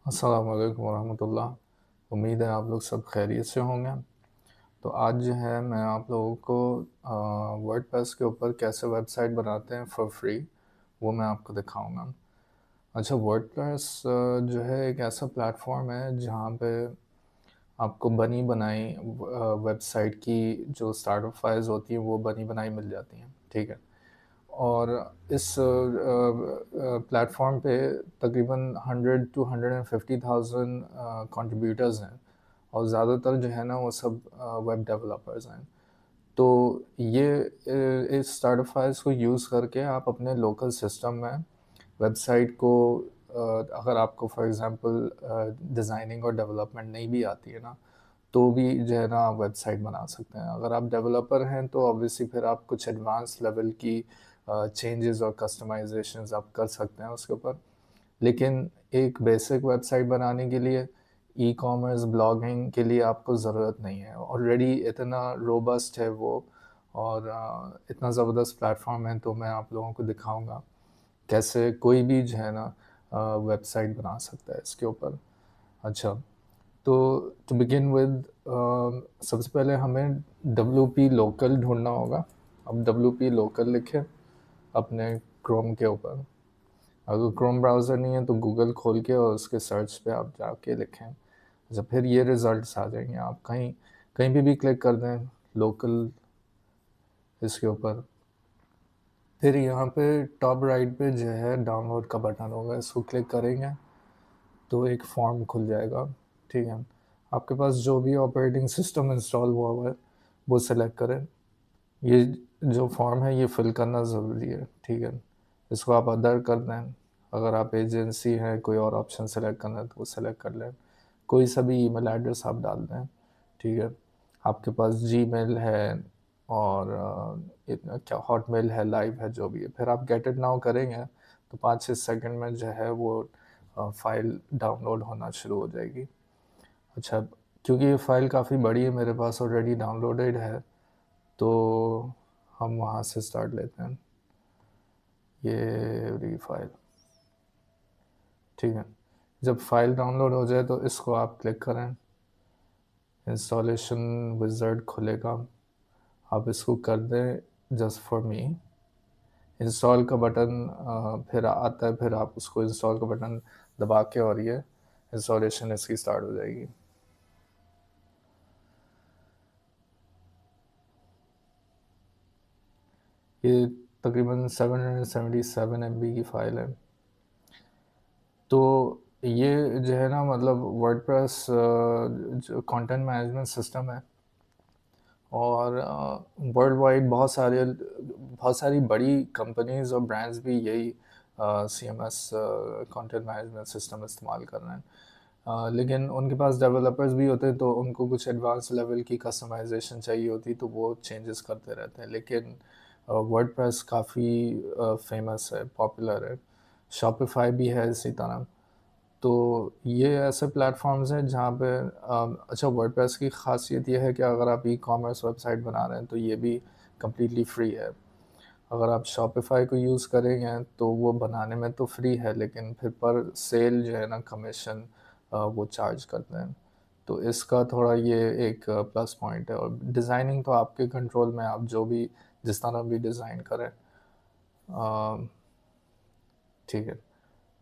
अस्सलाम वालेकुम वरहमतुल्लाह। उम्मीद है आप लोग सब खैरियत से होंगे। तो आज जो है मैं आप लोगों को वर्डप्रेस के ऊपर कैसे वेबसाइट बनाते हैं फॉर फ्री, वो मैं आपको दिखाऊँगा। अच्छा, वर्डप्रेस जो है एक ऐसा प्लेटफ़ॉर्म है जहाँ पे आपको बनी बनाई वेबसाइट की जो स्टार्टअप फाइल्स होती हैं वो बनी बनाई मिल जाती हैं, ठीक है? और इस प्लेटफ़ॉर्म पे तकरीबन 100 टू 150,000 कंट्रीब्यूटर्स हैं और ज़्यादातर जो है ना वो सब वेब डेवलपर्स हैं। तो ये इस स्टार्टअप फाइल्स को यूज़ करके आप अपने लोकल सिस्टम में वेबसाइट को अगर आपको फॉर एग्ज़ाम्पल डिज़ाइनिंग और डेवलपमेंट नहीं भी आती है ना, तो भी जो है ना आप वेबसाइट बना सकते हैं। अगर आप डेवलपर हैं तो ऑब्वियसली फिर आप कुछ एडवांस लेवल की चेंजेस और कस्टमाइज़ेशंस आप कर सकते हैं उसके ऊपर। लेकिन एक बेसिक वेबसाइट बनाने के लिए ई-कॉमर्स, ब्लॉगिंग के लिए आपको ज़रूरत नहीं है। ऑलरेडी इतना रोबस्ट है वो और इतना ज़बरदस्त प्लेटफ़ॉर्म है, तो मैं आप लोगों को दिखाऊँगा कैसे कोई भी जो है ना वेबसाइट बना सकता है इसके ऊपर। अच्छा, तो टू बिगिन विद सबसे पहले हमें डब्ल्यूपी लोकल ढूँढना होगा। अब डब्ल्यूपी लोकल लिखें अपने क्रोम के ऊपर। अगर क्रोम ब्राउज़र नहीं है तो गूगल खोल के और उसके सर्च पे आप जाके लिखें। अच्छा, फिर ये रिज़ल्ट्स आ जाएँगे। आप कहीं कहीं पे भी क्लिक कर दें लोकल इसके ऊपर। फिर यहाँ पे टॉप राइट पे जो है डाउनलोड का बटन होगा, इसको क्लिक करेंगे तो एक फॉर्म खुल जाएगा, ठीक है? आपके पास जो भी ऑपरेटिंग सिस्टम इंस्टॉल हुआ है, वो सेलेक्ट करें। ये जो फॉर्म है ये फिल करना ज़रूरी है, ठीक है? इसको आप अदर कर दें। अगर आप एजेंसी हैं, कोई और ऑप्शन सेलेक्ट करना है तो वो सेलेक्ट कर लें। कोई सा भी ईमेल एड्रेस आप डाल दें, ठीक है? आपके पास जीमेल है और इतना क्या हॉटमेल है, लाइव है, जो भी है। फिर आप गेट इट नाउ करेंगे तो 5-6 सेकंड में जो है वो फ़ाइल डाउनलोड होना शुरू हो जाएगी। अच्छा, क्योंकि ये फ़ाइल काफ़ी बड़ी है, मेरे पास ऑलरेडी डाउनलोडेड है, तो हम वहाँ से स्टार्ट लेते हैं। ये रही फ़ाइल, ठीक है? जब फ़ाइल डाउनलोड हो जाए तो इसको आप क्लिक करें, इंस्टॉलेशन विज़ार्ड खुलेगा, आप इसको कर दें जस्ट फॉर मी। इंस्टॉल का बटन फिर आता है, फिर आप उसको इंस्टॉल का बटन दबा के और ये इंस्टॉलेशन इसकी स्टार्ट हो जाएगी। ये तकरीबन 777 एमबी की फ़ाइल है। तो ये जो है ना मतलब वर्डप्रेस जो कंटेंट मैनेजमेंट सिस्टम है और वर्ल्ड वाइड बहुत सारी बड़ी कंपनीज़ और ब्रांड्स भी यही सीएमएस कंटेंट मैनेजमेंट सिस्टम इस्तेमाल कर रहे हैं। लेकिन उनके पास डेवलपर्स भी होते हैं तो उनको कुछ एडवांस लेवल की कस्टमाइज़ेशन चाहिए होती है तो वो चेंजेस करते रहते हैं। लेकिन वर्डप्रेस काफ़ी फ़ेमस है, पॉपुलर है। शॉपिफ़ाई भी है इसी तरह। तो ये ऐसे प्लेटफ़ॉर्म्स हैं जहाँ पे अच्छा, वर्डप्रेस की ख़ासियत ये है कि अगर आप ई-कॉमर्स वेबसाइट बना रहे हैं तो ये भी कंप्लीटली फ्री है। अगर आप शॉपिफ़ाई को यूज़ करेंगे तो वो बनाने में तो फ्री है, लेकिन फिर पर सेल जो है ना कमीशन वो चार्ज करते हैं। तो इसका थोड़ा ये एक प्लस पॉइंट है और डिज़ाइनिंग तो आपके कंट्रोल में है, आप जो भी जिस तरह भी डिज़ाइन करें। अ, ठीक है,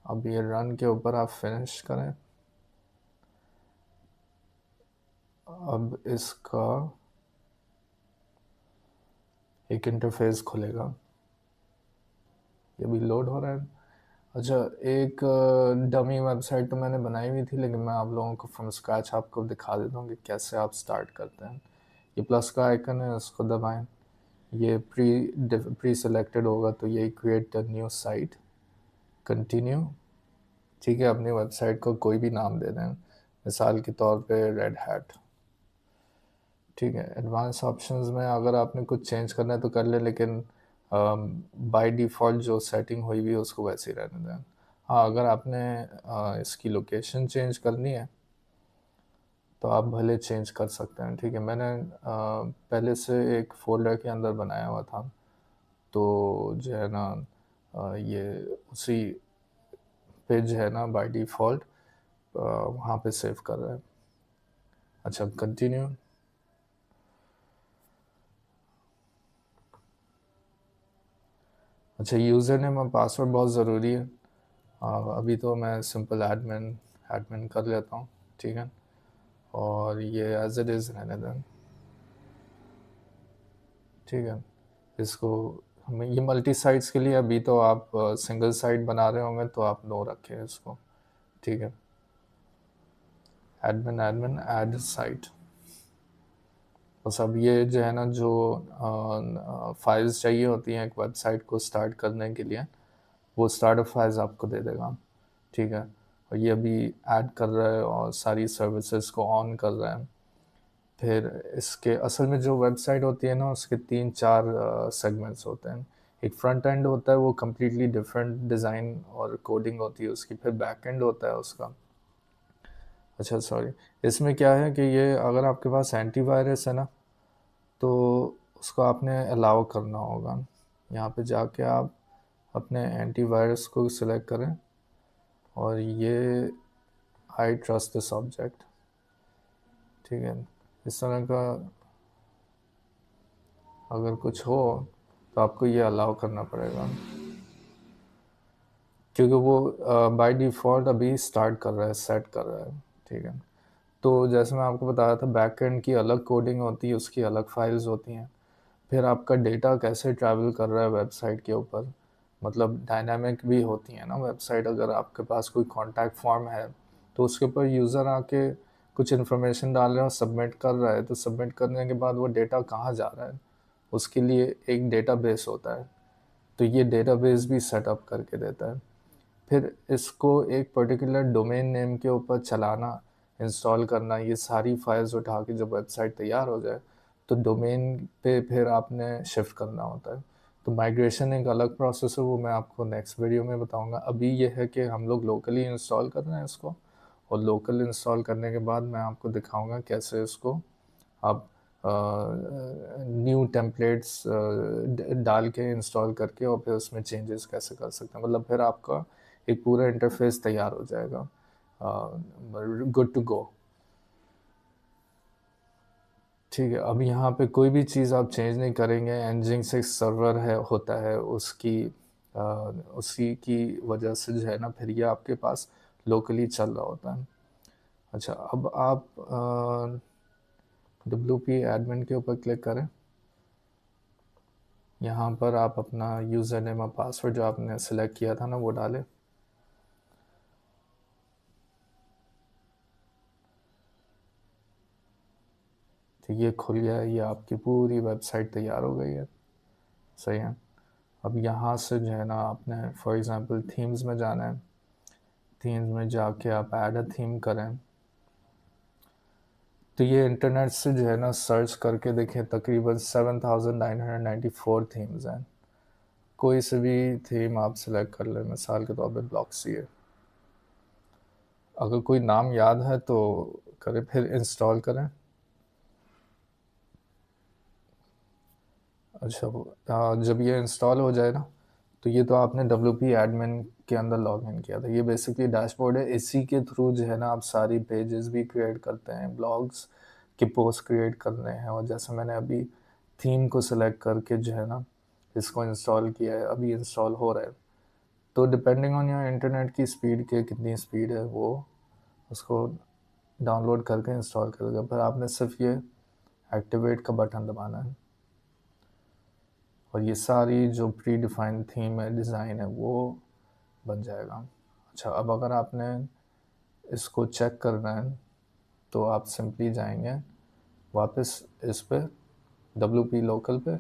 अब ये रन के ऊपर आप फिनिश करें। अब इसका एक इंटरफ़ेस खुलेगा, ये भी लोड हो रहा है। अच्छा, एक डमी वेबसाइट तो मैंने बनाई हुई थी, लेकिन मैं आप लोगों को फ्रॉम स्क्रैच आपको दिखा देता हूँ कि कैसे आप स्टार्ट करते हैं। ये प्लस का आइकन है, उसको दबाएँ। ये प्री सेलेक्टेड होगा तो ये create a new site, continue, ठीक है? अपनी वेबसाइट को कोई भी नाम दे दें, मिसाल के तौर पे रेड हैट, ठीक है? एडवांस ऑप्शंस में अगर आपने कुछ चेंज करना है तो कर लें, लेकिन बाय डिफ़ॉल्ट जो सेटिंग हुई हुई है उसको वैसे ही रहने दें। हाँ, अगर आपने इसकी लोकेशन चेंज करनी है तो आप भले चेंज कर सकते हैं, ठीक है? मैंने पहले से एक फ़ोल्डर के अंदर बनाया हुआ था, तो जो है ना ये उसी पे जो है ना बाय डिफ़ॉल्ट वहाँ पे सेव कर रहे हैं। अच्छा, कंटिन्यू। अच्छा, यूज़र नेम और पासवर्ड बहुत ज़रूरी है। अभी तो मैं सिंपल एडमिन एडमिन कर लेता हूँ, ठीक है, और ये एज इट इज़ रहने दें, ठीक है। इसको हमें ये मल्टी साइट्स के लिए, अभी तो आप सिंगल साइट बना रहे होंगे तो आप नो रखें इसको, ठीक है। Admin admin add site. बस अब ये जो है ना, जो फाइल्स चाहिए होती हैं एक वेबसाइट को स्टार्ट करने के लिए, वो स्टार्टअप फाइल्स आपको दे देगा, ठीक है। और ये अभी ऐड कर रहा है और सारी सर्विसेज को ऑन कर रहा है। फिर इसके असल में जो वेबसाइट होती है ना, उसके 3-4 सेगमेंट्स होते हैं। एक फ्रंट एंड होता है, वो कम्प्लीटली डिफरेंट डिज़ाइन और कोडिंग होती है उसकी। फिर बैक एंड होता है उसका। अच्छा सॉरी, इसमें क्या है कि ये अगर आपके पास एंटीवायरस है ना, तो उसको आपने अलाउ करना होगा। यहाँ पे जाके आप अपने एंटीवायरस को सिलेक्ट करें और ये आई ट्रस्ट दिस ऑब्जेक्ट, ठीक है। इस तरह का अगर कुछ हो तो आपको ये अलाउ करना पड़ेगा, क्योंकि वो बाय डिफ़ॉल्ट अभी स्टार्ट कर रहा है, सेट कर रहा है, ठीक है। तो जैसे मैं आपको बता रहा था, बैक एंड की अलग कोडिंग होती है, उसकी अलग फाइल्स होती हैं। फिर आपका डेटा कैसे ट्रैवल कर रहा है वेबसाइट के ऊपर, मतलब डायनामिक भी होती है ना वेबसाइट। अगर आपके पास कोई कॉन्टैक्ट फॉर्म है तो उसके ऊपर यूज़र आके कुछ इन्फॉर्मेशन डाल रहा है और सबमिट कर रहा है, तो सबमिट करने के बाद वो डेटा कहाँ जा रहा है, उसके लिए एक डेटाबेस होता है। तो ये डेटाबेस भी सेटअप करके देता है। फिर इसको एक पर्टिकुलर डोमेन नेम के ऊपर चलाना, इंस्टॉल करना, ये सारी फाइल्स उठा के जब वेबसाइट तैयार हो जाए तो डोमेन पे फिर आपने शिफ्ट करना होता है। तो माइग्रेशन एक अलग प्रोसेस है, वो मैं आपको नेक्स्ट वीडियो में बताऊंगा। अभी ये है कि हम लोग लोकली इंस्टॉल कर रहे हैं इसको, और लोकल इंस्टॉल करने के बाद मैं आपको दिखाऊंगा कैसे इसको आप न्यू टेम्पलेट्स डाल के इंस्टॉल करके और फिर उसमें चेंजेस कैसे कर सकते हैं। मतलब फिर आपका एक पूरा इंटरफेस तैयार हो जाएगा, गुड टू गो, ठीक है। अब यहाँ पे कोई भी चीज़ आप चेंज नहीं करेंगे। nginx सर्वर है होता है उसकी, अ, उसी की वजह से जो है ना, फिर ये आपके पास लोकली चल रहा होता है। अच्छा, अब आप WP एडमिन के ऊपर क्लिक करें। यहाँ पर आप अपना यूज़र नेम और पासवर्ड जो आपने सेलेक्ट किया था ना, वो डालें। तो ये खुल गया है, ये आपकी पूरी वेबसाइट तैयार हो गई है, सही है। अब यहाँ से जो है ना, आपने फॉर एग्ज़ाम्पल थीम्स में जाना है। थीम्स में जाके आप ऐड अ थीम करें। तो ये इंटरनेट से जो है ना सर्च करके देखें, तकरीबन 7,994 थीम्स हैं। कोई से भी थीम आप सिलेक्ट कर लें, मिसाल के तौर पे ब्लॉक्सी है। अगर कोई नाम याद है तो करें, फिर इंस्टॉल करें। अच्छा, जब ये इंस्टॉल हो जाए ना, तो ये तो आपने WP एडमिन के अंदर लॉग इन किया था। ये बेसिकली डैशबोर्ड है, इसी के थ्रू जो है ना आप सारी पेजेस भी क्रिएट करते हैं, ब्लॉग्स के पोस्ट क्रिएट करने हैं। और जैसे मैंने अभी थीम को सिलेक्ट करके जो है ना इसको इंस्टॉल किया है, अभी इंस्टॉल हो रहा है। तो डिपेंडिंग ऑन योर इंटरनेट की स्पीड के कितनी स्पीड है, वो उसको डाउनलोड करके इंस्टॉल करेगा। फिर आपने सिर्फ ये एक्टिवेट का बटन दबाना है और ये सारी जो प्री डिफाइंड थीम है, डिज़ाइन है, वो बन जाएगा। अच्छा, अब अगर आपने इसको चेक करना है तो आप सिंपली जाएंगे वापस इस पे WP लोकल पे,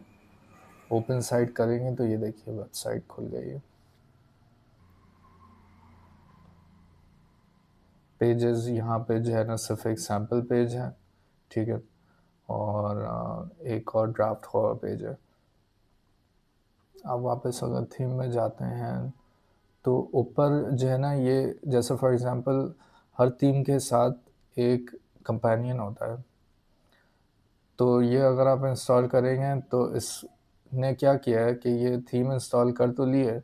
ओपन साइट करेंगे तो ये देखिए वेबसाइट खुल गई है। पेजेस यहाँ पे जो है ना सिर्फ एक सैम्पल पेज है, ठीक है, और एक और ड्राफ्ट हुआ पेज है। अब वापस अगर थीम में जाते हैं तो ऊपर जो है ना, ये जैसे फॉर एग्ज़ाम्पल हर थीम के साथ एक कंपेनियन होता है। तो ये अगर आप इंस्टॉल करेंगे तो इसने क्या किया है कि ये थीम इंस्टॉल कर तो ली है,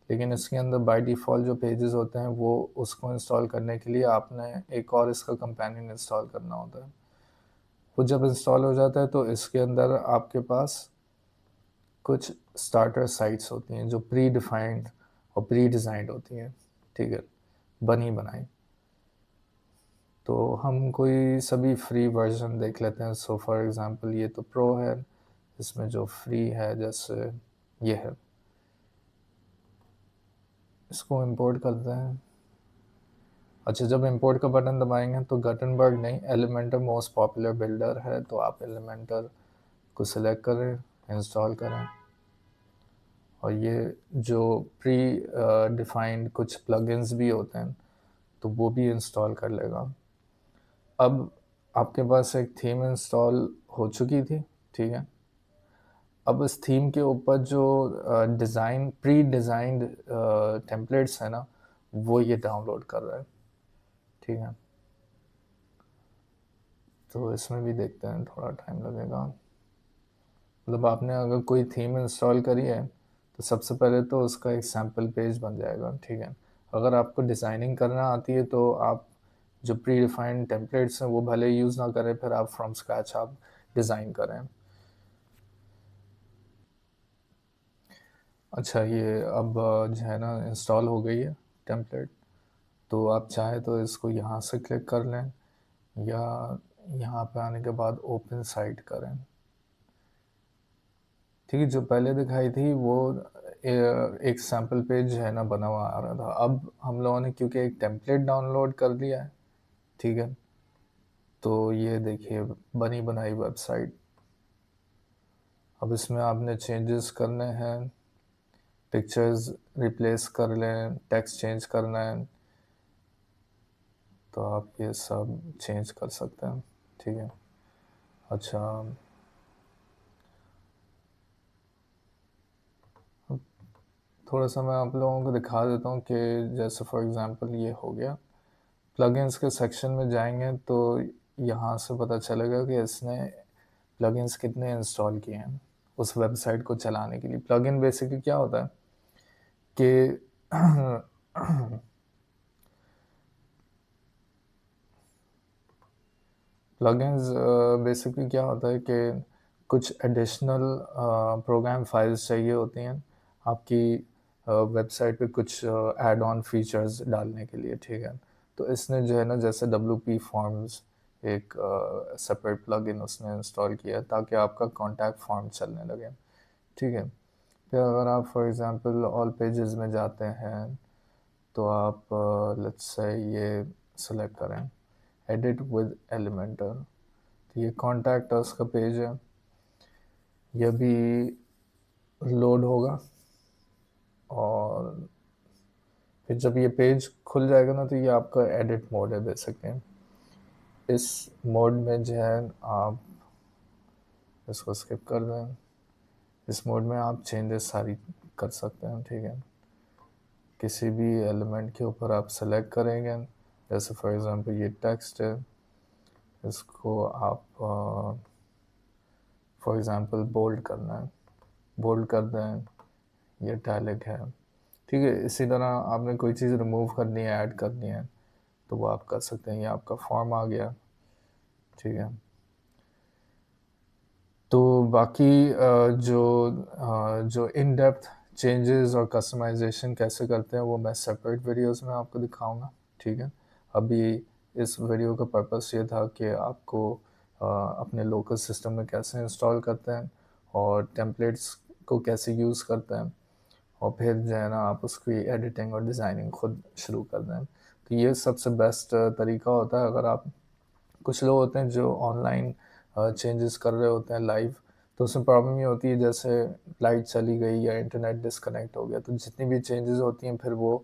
लेकिन इसके अंदर बाय डिफ़ॉल्ट जो पेजेस होते हैं वो उसको इंस्टॉल करने के लिए आपने एक और इसका कंपेनियन इंस्टॉल करना होता है। वो जब इंस्टॉल हो जाता है तो इसके अंदर आपके पास कुछ स्टार्टर साइट्स होती हैं जो प्री डिफाइंड और प्री डिज़ाइंड होती हैं, ठीक है, बनी बनाई। तो हम कोई सभी फ्री वर्जन देख लेते हैं। सो फॉर एग्ज़ाम्पल ये तो प्रो है, इसमें जो फ्री है जैसे ये है, इसको इंपोर्ट करते हैं। अच्छा, जब इंपोर्ट का बटन दबाएंगे तो गटनबर्ग नहीं, एलिमेंटर मोस्ट पॉपुलर बिल्डर है, तो आप एलिमेंटर को सिलेक्ट करें, इंस्टॉल करें, और ये जो प्री डिफाइंड कुछ प्लगइन्स भी होते हैं तो वो भी इंस्टॉल कर लेगा। अब आपके पास एक थीम इंस्टॉल हो चुकी थी, ठीक है। अब इस थीम के ऊपर जो डिज़ाइन प्री डिज़ाइंड टेम्पलेट्स है ना, वो ये डाउनलोड कर रहा है, ठीक है। तो इसमें भी देखते हैं, थोड़ा टाइम लगेगा। मतलब आपने अगर कोई थीम इंस्टॉल करी है तो सबसे पहले तो उसका एक सैम्पल पेज बन जाएगा, ठीक है। अगर आपको डिज़ाइनिंग करना आती है तो आप जो प्री डिफाइंड टेम्पलेट्स हैं वो भले यूज़ ना करें, फिर आप फ्रॉम स्क्रैच आप डिज़ाइन करें। अच्छा, ये अब जो है ना इंस्टॉल हो गई है टेम्पलेट, तो आप चाहे तो इसको यहाँ से क्लिक कर लें या यहाँ पे आने के बाद ओपन साइट करें, ठीक है। जो पहले दिखाई थी वो एक सैम्पल पेज है ना बना हुआ आ रहा था। अब हम लोगों ने क्योंकि एक टेम्पलेट डाउनलोड कर लिया है, ठीक है, तो ये देखिए बनी बनाई वेबसाइट। अब इसमें आपने चेंजेस करने हैं, पिक्चर्स रिप्लेस कर लें, टेक्स्ट चेंज करना है तो आप ये सब चेंज कर सकते हैं, ठीक है। अच्छा, थोड़ा सा मैं आप लोगों को दिखा देता हूँ कि जैसे फॉर एग्ज़ाम्पल ये हो गया। प्लगइन्स के सेक्शन में जाएंगे तो यहाँ से पता चलेगा कि इसने प्लगइन्स कितने इंस्टॉल किए हैं उस वेबसाइट को चलाने के लिए। प्लगइन बेसिकली क्या होता है कि प्लगइन्स बेसिकली क्या होता है कि कुछ एडिशनल प्रोग्राम फाइल्स चाहिए होती हैं आपकी वेबसाइट पे कुछ ऐड ऑन फीचर्स डालने के लिए, ठीक है। तो इसने जो है ना जैसे WP फॉर्म्स एक सेपरेट प्लगइन उसने इंस्टॉल किया ताकि आपका कॉन्टैक्ट फॉर्म चलने लगे, ठीक है। फिर अगर आप फॉर एग्ज़ाम्पल ऑल पेजेस में जाते हैं तो आप लेट्स से ये सेलेक्ट करें एडिट विद एलिमेंटर, तो ये कॉन्टैक्ट अस का पेज है, यह भी लोड होगा। और फिर जब ये पेज खुल जाएगा ना तो ये आपका एडिट मोड है बेसिकली। इस मोड में जो है आप इसको स्किप कर दें। इस मोड में आप चेंजेस सारी कर सकते हैं, ठीक है। किसी भी एलिमेंट के ऊपर आप सेलेक्ट करेंगे, जैसे फॉर एग्ज़ाम्पल ये टेक्स्ट है, इसको आप फॉर एग्ज़ाम्पल बोल्ड करना है, बोल्ड कर दें, ये इटैलिक है, ठीक है। इसी तरह आपने कोई चीज़ रिमूव करनी है, ऐड करनी है तो वो आप कर सकते हैं। ये आपका फॉर्म आ गया, ठीक है। तो बाकी जो इन डेप्थ चेंजेस और कस्टमाइजेशन कैसे करते हैं वो मैं सेपरेट वीडियोस में आपको दिखाऊंगा, ठीक है। अभी इस वीडियो का पर्पस ये था कि आपको अपने लोकल सिस्टम में कैसे इंस्टॉल करते हैं और टेम्पलेट्स को कैसे यूज़ करते हैं, और फिर जो है ना आप उसकी एडिटिंग और डिज़ाइनिंग खुद शुरू कर दें। तो ये सबसे बेस्ट तरीका होता है। अगर आप कुछ लोग होते हैं जो ऑनलाइन चेंजेस कर रहे होते हैं लाइव, तो उसमें प्रॉब्लम ये होती है जैसे लाइट चली गई या इंटरनेट डिस्कनेक्ट हो गया तो जितनी भी चेंजेस होती हैं फिर वो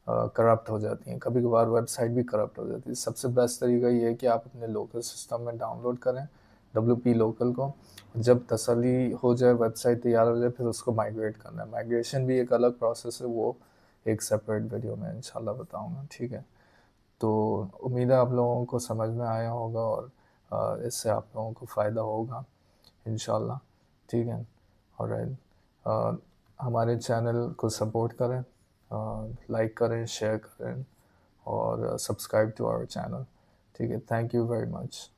करप्ट हो जाती हैं, कभी कभार वेबसाइट भी करप्ट हो जाती है। सबसे बेस्ट तरीका ये है कि आप अपने लोकल सिस्टम में डाउनलोड करें WP लोकल को, जब तसल्ली हो जाए वेबसाइट तैयार हो जाए फिर उसको माइग्रेट करना है। माइग्रेशन भी एक अलग प्रोसेस है, वो एक सेपरेट वीडियो में इंशाल्लाह बताऊंगा, ठीक है। तो उम्मीद है आप लोगों को समझ में आया होगा और इससे आप लोगों को फ़ायदा होगा इंशाल्लाह, ठीक है। ऑलराइट, हमारे चैनल को सपोर्ट करें। लाइक करें, शेयर करें और सब्सक्राइब टू आवर चैनल। ठीक है, थैंक यू वेरी मच।